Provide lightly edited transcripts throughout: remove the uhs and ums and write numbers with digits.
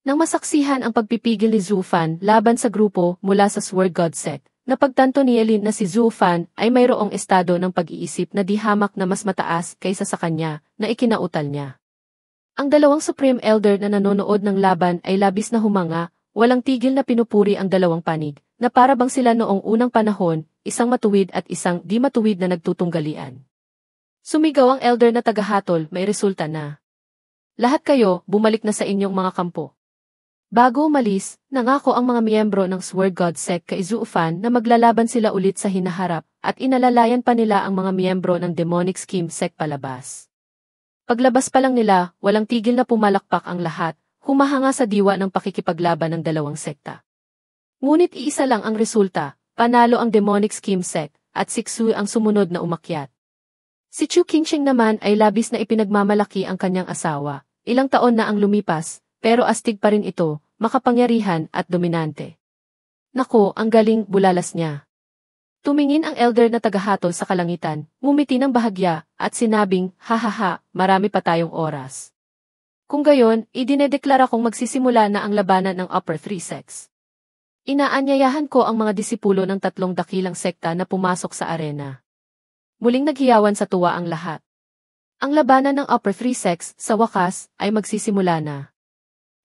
Nang masaksihan ang pagpipigil ni Zhu Fan laban sa grupo mula sa Sword God Sect, napagtanto ni Yelin na si Zhu Fan ay mayroong estado ng pag-iisip na di hamak na mas mataas kaysa sa kanya na ikinautal niya. Ang dalawang Supreme Elder na nanonood ng laban ay labis na humanga, walang tigil na pinupuri ang dalawang panig, na para bang sila noong unang panahon, isang matuwid at isang di matuwid na nagtutunggalian. Sumigaw ang Elder na tagahatol, may resulta na. Lahat kayo, bumalik na sa inyong mga kampo. Bago umalis, nangako ang mga miyembro ng Sword God Sect kay Zhu Fan na maglalaban sila ulit sa hinaharap at inalalayan pa nila ang mga miyembro ng Demonic Scheme Sect palabas. Paglabas pa lang nila, walang tigil na pumalakpak ang lahat, humahanga sa diwa ng pakikipaglaban ng dalawang sekta. Ngunit iisa lang ang resulta, panalo ang Demonic Scheme Sect at si Xu ang sumunod na umakyat. Si Chu Qingsheng naman ay labis na ipinagmamalaki ang kanyang asawa, ilang taon na ang lumipas, pero astig pa rin ito, makapangyarihan at dominante. Nako, ang galing, bulalas niya. Tumingin ang elder na tagahatol sa kalangitan, ngumiti ng bahagya, at sinabing, hahaha, marami pa tayong oras. Kung gayon, idinedeklara kong magsisimula na ang labanan ng Upper Three Sects. Inaanyayahan ko ang mga disipulo ng tatlong dakilang sekta na pumasok sa arena. Muling naghiyawan sa tuwa ang lahat. Ang labanan ng Upper Three Sects, sa wakas, ay magsisimula na.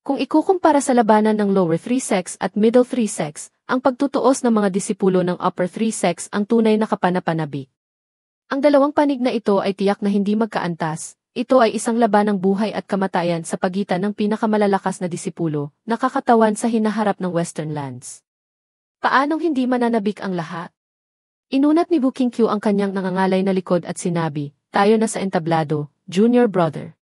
Kung ikukumpara sa labanan ng Lower Three Sects at Middle Three Sects, ang pagtutuos ng mga disipulo ng Upper Three Sects ang tunay na kapanapanabik. Ang dalawang panig na ito ay tiyak na hindi magkaantas. Ito ay isang labanang buhay at kamatayan sa pagitan ng pinakamalalakas na disipulo, nakakatawan sa hinaharap ng Western Lands. Paanong hindi mananabik ang lahat? Inunat ni Bu Qingqiu ang kanyang nangangalay na likod at sinabi, tayo na sa entablado, junior brother.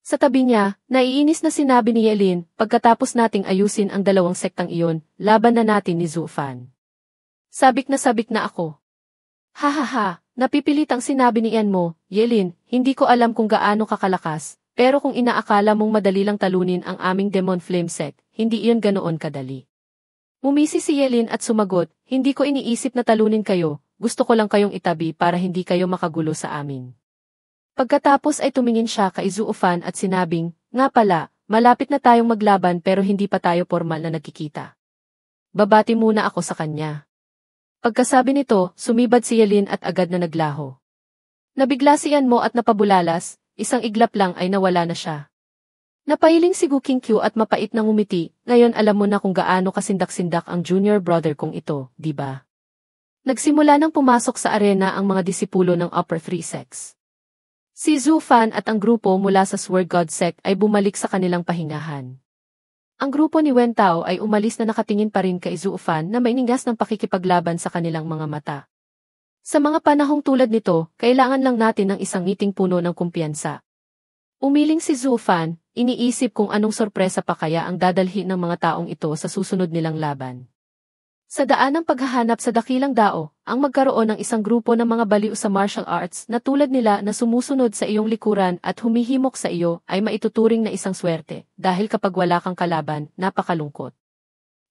Sa tabi niya, naiinis na sinabi ni Yelin, pagkatapos nating ayusin ang dalawang sektang iyon, laban na natin ni Zhu Fan. Sabik na ako. Hahaha, napipilitang sinabi ni Ian mo, Yelin, hindi ko alam kung gaano kakalakas, pero kung inaakala mong madali lang talunin ang aming Demon Flame Sect, hindi iyon ganoon kadali. Mumisi si Yelin at sumagot, hindi ko iniisip na talunin kayo, gusto ko lang kayong itabi para hindi kayo makagulo sa amin. Pagkatapos ay tumingin siya kay Zhu Fan at sinabing, nga pala, malapit na tayong maglaban pero hindi pa tayo formal na nagkikita. Babati muna ako sa kanya. Pagkasabi nito, sumibad si Yelin at agad na naglaho. Nabigla si Ian mo at napabulalas, isang iglap lang ay nawala na siya. Napahiling si Bu Qingqiu at mapait na ngumiti, ngayon alam mo na kung gaano kasindak-sindak ang junior brother kong ito, di ba? Nagsimula nang pumasok sa arena ang mga disipulo ng Upper Three Sects. Si Zhu Fan at ang grupo mula sa Sword God Sect ay bumalik sa kanilang pahingahan. Ang grupo ni Wen Tao ay umalis na nakatingin pa rin kay Zhu Fan na mainingas ng pakikipaglaban sa kanilang mga mata. Sa mga panahong tulad nito, kailangan lang natin ng isang ngiting puno ng kumpiyansa. Umiling si Zhu Fan, iniisip kung anong sorpresa pa kaya ang dadalhin ng mga taong ito sa susunod nilang laban. Sa daan ng paghahanap sa dakilang dao, ang magkaroon ng isang grupo ng mga baliw sa martial arts na tulad nila na sumusunod sa iyong likuran at humihimok sa iyo ay maituturing na isang swerte, dahil kapag wala kang kalaban, napakalungkot.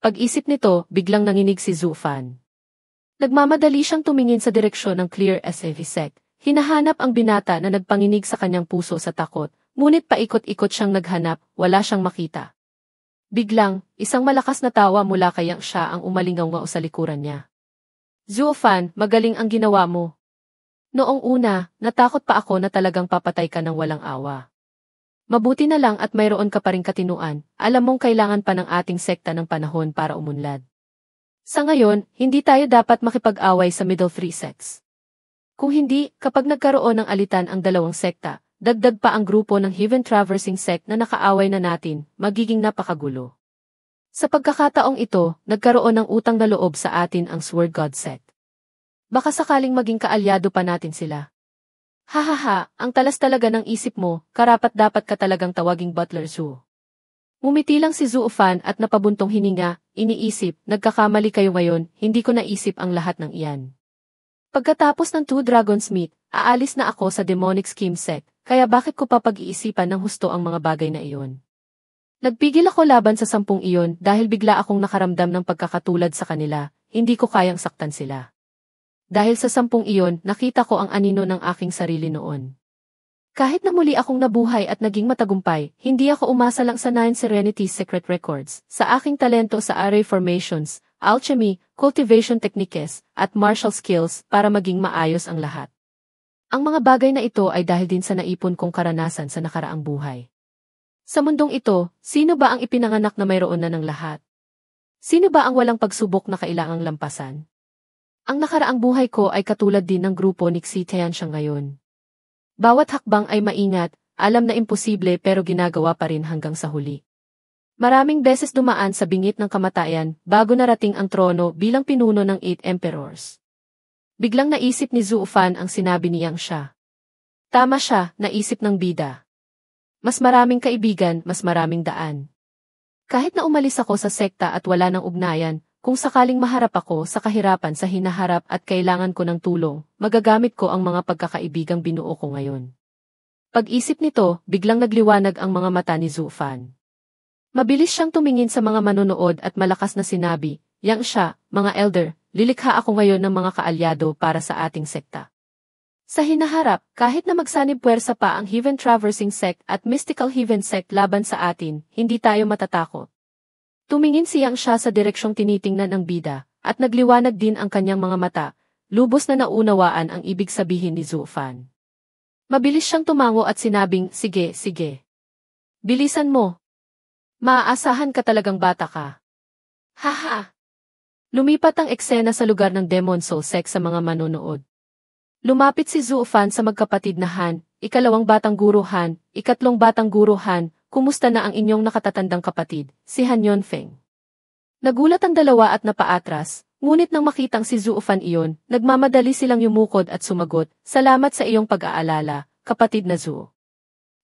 Pag-isip nito, biglang nanginig si Zhu Fan. Nagmamadali siyang tumingin sa direksyon ng Clear SAV Sect, hinahanap ang binata na nagpanginig sa kanyang puso sa takot, ngunit paikot-ikot siyang naghanap, wala siyang makita. Biglang, isang malakas na tawa mula kay Yang Xia ang umalingaw sa likuran niya. Zhu Fan, magaling ang ginawa mo. Noong una, natakot pa ako na talagang papatay ka ng walang awa. Mabuti na lang at mayroon ka pa ring katinuan, alam mong kailangan pa ng ating sekta ng panahon para umunlad. Sa ngayon, hindi tayo dapat makipag-away sa Middle Three Sects. Kung hindi, kapag nagkaroon ng alitan ang dalawang sekta, dagdag pa ang grupo ng Heaven Traversing Sect na nakaaway na natin, magiging napakagulo. Sa pagkakataong ito, nagkaroon ng utang na loob sa atin ang Sword God Sect. Baka sakaling maging kaalyado pa natin sila. Hahaha, ang talas talaga ng isip mo, karapat-dapat ka talagang tawaging Butler Zhu. Ngumiti lang si Zhu Fan at napabuntong hininga, iniisip, nagkakamali kayo ngayon, hindi ko naisip ang lahat ng iyan. Pagkatapos ng Two Dragons Meet, aalis na ako sa Demonic Scheme Sect, kaya bakit ko pa pag-iisipan ng husto ang mga bagay na iyon? Nagpigil ako laban sa 10 iyon dahil bigla akong nakaramdam ng pagkakatulad sa kanila, hindi ko kayang saktan sila. Dahil sa 10 iyon, nakita ko ang anino ng aking sarili noon. Kahit na muli akong nabuhay at naging matagumpay, hindi ako umasa lang sa 9 Serenity Secret Records, sa aking talento sa array formations, alchemy, cultivation techniques, at martial skills para maging maayos ang lahat. Ang mga bagay na ito ay dahil din sa naipon kong karanasan sa nakaraang buhay. Sa mundong ito, sino ba ang ipinanganak na mayroon na ng lahat? Sino ba ang walang pagsubok na kailangang lampasan? Ang nakaraang buhay ko ay katulad din ng grupo ni Xi Tianxiang ngayon. Bawat hakbang ay maingat, alam na imposible pero ginagawa pa rin hanggang sa huli. Maraming beses dumaan sa bingit ng kamatayan bago narating ang trono bilang pinuno ng 8 emperors. Biglang naisip ni Zhu Fan ang sinabi niyang siya. Tama siya, naisip ng bida. Mas maraming kaibigan, mas maraming daan. Kahit na umalis ako sa sekta at wala ng ugnayan, kung sakaling maharap ako sa kahirapan sa hinaharap at kailangan ko ng tulong, magagamit ko ang mga pagkakaibigang binuo ko ngayon. Pag-isip nito, biglang nagliwanag ang mga mata ni Zhu Fan. Mabilis siyang tumingin sa mga manonood at malakas na sinabi, "Yang siya, mga elder, lilikha ako ngayon ng mga kaalyado para sa ating sekta." Sa hinaharap, kahit na magsanib puwersa pa ang Heaven Traversing Sect at Mystical Heaven Sect laban sa atin, hindi tayo matatakot. Tumingin siyang siya sa direksyong tinitingnan ng bida, at nagliwanag din ang kanyang mga mata, lubos na naunawaan ang ibig sabihin ni Zhu Fan. Mabilis siyang tumango at sinabing, "Sige, sige. Bilisan mo. Maaasahan ka talagang bata ka." Haha! Lumipat ang eksena sa lugar ng Demon Soul Sect sa mga manonood. Lumapit si Zhu Fan sa magkapatid na Han, ikalawang batang guro Han, ikatlong batang guro Han, "Kumusta na ang inyong nakatatandang kapatid, si Han Yunfeng?" Nagulat ang dalawa at napaatras, ngunit nang makitang si Zhu Fan iyon, nagmamadali silang yumukod at sumagot, "Salamat sa iyong pag-aalala, kapatid na Zhu."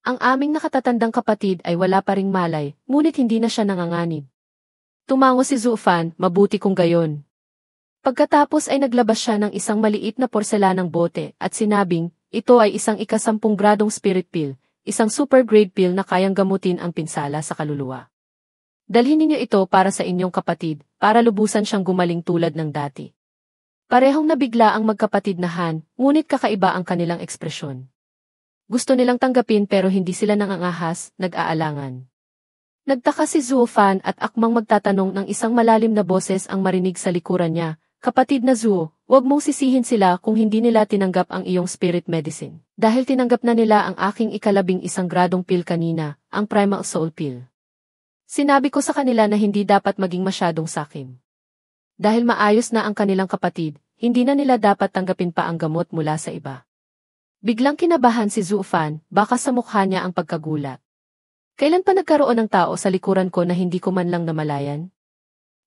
Ang aming nakatatandang kapatid ay wala pa ring malay, ngunit hindi na siya nanganganib. Tumango si Zhu Fan, "Mabuti kung gayon." Pagkatapos ay naglabas siya ng isang maliit na porselanang bote at sinabing, "Ito ay isang ika-10 gradong spirit pill, isang super grade pill na kayang gamutin ang pinsala sa kaluluwa. Dalhin ninyo ito para sa inyong kapatid, para lubusan siyang gumaling tulad ng dati." Parehong nabigla ang magkapatid na Han, ngunit kakaiba ang kanilang ekspresyon. Gusto nilang tanggapin pero hindi sila nangangahas, nag-aalangan. Nagtaka si Zhu Fan at akmang magtatanong ng isang malalim na boses ang marinig sa likuran niya, "Kapatid na Zhu, huwag mong sisihin sila kung hindi nila tinanggap ang iyong spirit medicine. Dahil tinanggap na nila ang aking ika-11 gradong pill kanina, ang Primal Soul Pill. Sinabi ko sa kanila na hindi dapat maging masyadong sakim. Dahil maayos na ang kanilang kapatid, hindi na nila dapat tanggapin pa ang gamot mula sa iba." Biglang kinabahan si Zhu Fan, baka sa mukha niya ang pagkagulat. Kailan pa nagkaroon ng tao sa likuran ko na hindi ko man lang namalayan?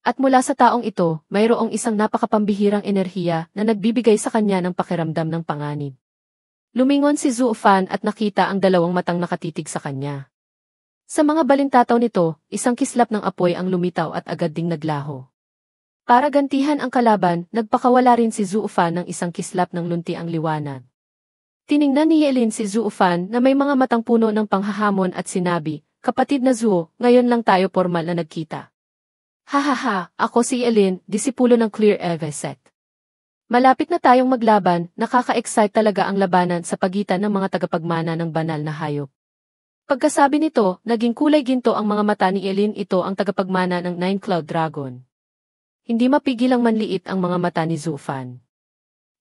At mula sa taong ito, mayroong isang napakapambihirang enerhiya na nagbibigay sa kanya ng pakiramdam ng panganib. Lumingon si Zhu Fan at nakita ang dalawang matang nakatitig sa kanya. Sa mga balintataw nito, isang kislap ng apoy ang lumitaw at agad ding naglaho. Para gantihan ang kalaban, nagpakawala rin si Zhu Fan ng isang kislap ng lunti ang liwanag. Tiningnan ni Yelin si Zhu Fan na may mga matang puno ng panghahamon at sinabi, "Kapatid na Zhu, ngayon lang tayo formal na nagkita." "Hahaha, ako si Yelin, disipulo ng Clear Eve Sect. Malapit na tayong maglaban, nakaka-excite talaga ang labanan sa pagitan ng mga tagapagmana ng banal na hayop." Pagkasabi nito, naging kulay ginto ang mga mata ni Yelin, ito ang tagapagmana ng Nine Cloud Dragon. Hindi mapigilang manliit ang mga mata ni Zhu Fan.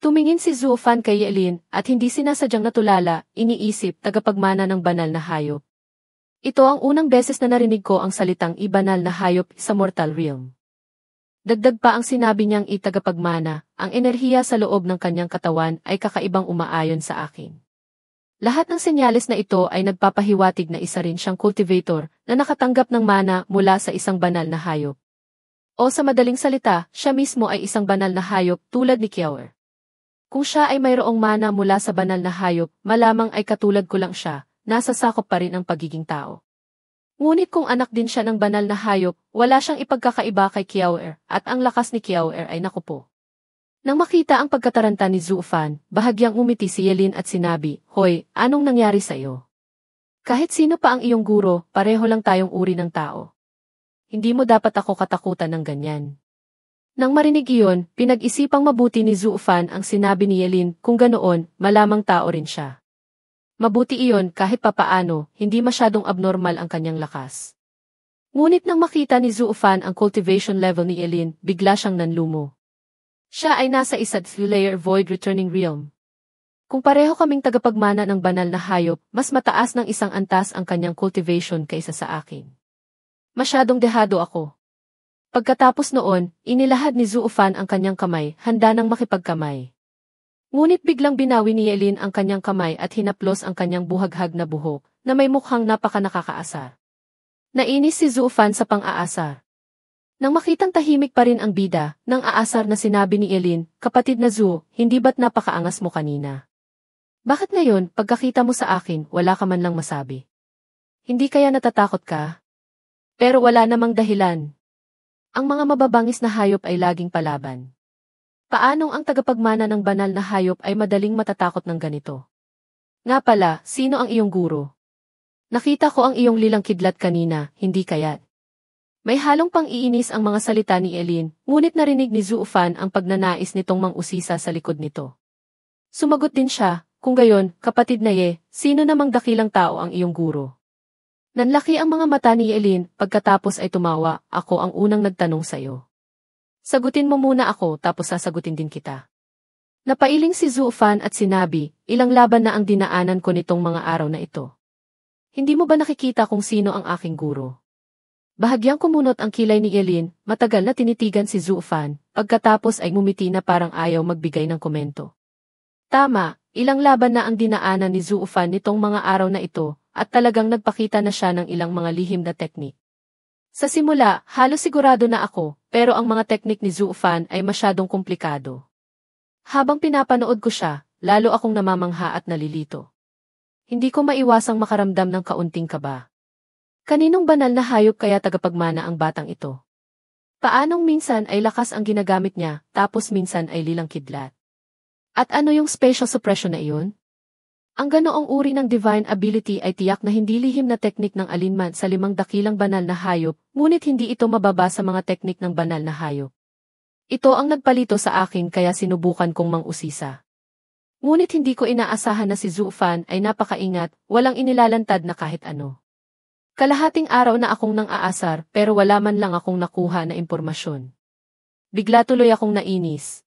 Tumingin si Zhu Fan kay Yelin at hindi sinasadyang natulala, iniisip, tagapagmana ng banal na hayop. Ito ang unang beses na narinig ko ang salitang ibanal na hayop sa mortal realm. Dagdag pa ang sinabi niyang itagapagmana, ang enerhiya sa loob ng kanyang katawan ay kakaibang umaayon sa akin. Lahat ng senyales na ito ay nagpapahiwatig na isa rin siyang cultivator na nakatanggap ng mana mula sa isang banal na hayop. O sa madaling salita, siya mismo ay isang banal na hayop tulad ni Kiawer. Kung siya ay mayroong mana mula sa banal na hayop, malamang ay katulad ko lang siya, nasa sakop pa rin ang pagiging tao. Ngunit kung anak din siya ng banal na hayop, wala siyang ipagkakaiba kay Kiawer, at ang lakas ni Kiawer ay nakupo. Nang makita ang pagkataranta ni Zhu Fan, bahagyang umiti si Yelin at sinabi, "Hoy, anong nangyari sa iyo? Kahit sino pa ang iyong guro, pareho lang tayong uri ng tao. Hindi mo dapat ako katakutan ng ganyan." Nang marinig iyon, pinag-isipang mabuti ni Zhu Fan ang sinabi ni Yelin, kung ganoon, malamang tao rin siya. Mabuti iyon kahit papaano, hindi masyadong abnormal ang kanyang lakas. Ngunit nang makita ni Zhu Fan ang cultivation level ni Eileen, bigla siyang nanlumo. Siya ay nasa isa't layer void returning realm. Kung pareho kaming tagapagmana ng banal na hayop, mas mataas ng isang antas ang kanyang cultivation kaysa sa akin. Masyadong dehado ako. Pagkatapos noon, inilahad ni Zhu Fan ang kanyang kamay, handa nang makipagkamay. Ngunit biglang binawi ni Eileen ang kanyang kamay at hinaplos ang kanyang buhaghag na buhok, na may mukhang napaka-nakakaasar. Nainis si Zhu Fan sa pang-aasar. Nang makitang tahimik pa rin ang bida, nang aasar na sinabi ni Eileen, "Kapatid na Zhu, hindi ba't napakaangas mo kanina? Bakit ngayon, pagkakita mo sa akin, wala ka man lang masabi? Hindi kaya natatakot ka?" Pero wala namang dahilan. Ang mga mababangis na hayop ay laging palaban. Paanong ang tagapagmana ng banal na hayop ay madaling matatakot ng ganito? Nga pala, sino ang iyong guro? Nakita ko ang iyong lilang kidlat kanina, hindi kaya't? May halong pang-iinis ang mga salita ni Eileen, ngunit narinig ni Zhu Fan ang pagnanais nitong mang-usisa sa likod nito. Sumagot din siya, "Kung gayon, kapatid na Ye, sino namang dakilang tao ang iyong guro?" Nanlaki ang mga mata ni Eileen, pagkatapos ay tumawa, "Ako ang unang nagtanong sa iyo. Sagutin mo muna ako tapos sasagutin din kita." Napailing si Zhu Fan at sinabi, "Ilang laban na ang dinaanan ko nitong mga araw na ito. Hindi mo ba nakikita kung sino ang aking guro?" Bahagyang kumunot ang kilay ni Eileen, matagal na tinitigan si Zhu Fan, pagkatapos ay ngumiti na parang ayaw magbigay ng komento. Tama, ilang laban na ang dinaanan ni Zhu Fan nitong mga araw na ito, at talagang nagpakita na siya ng ilang mga lihim na teknik. Sa simula, halos sigurado na ako, pero ang mga teknik ni Zhu Fan ay masyadong komplikado. Habang pinapanood ko siya, lalo akong namamangha at nalilito. Hindi ko maiwasang makaramdam ng kaunting kaba. Kaninong banal na hayop kaya tagapagmana ang batang ito? Paanong minsan ay lakas ang ginagamit niya, tapos minsan ay lilang kidlat? At ano yung special suppression na iyon? Ang ganoong uri ng divine ability ay tiyak na hindi lihim na teknik ng alinman sa 5 dakilang banal na hayop, ngunit hindi ito mababa sa mga teknik ng banal na hayop. Ito ang nagpalito sa akin kaya sinubukan kong mang-usisa. Ngunit hindi ko inaasahan na si Zhu Fan ay napakaingat, walang inilalantad na kahit ano. Kalahating araw na akong nang aasar pero wala man lang akong nakuha na impormasyon. Bigla tuloy akong nainis.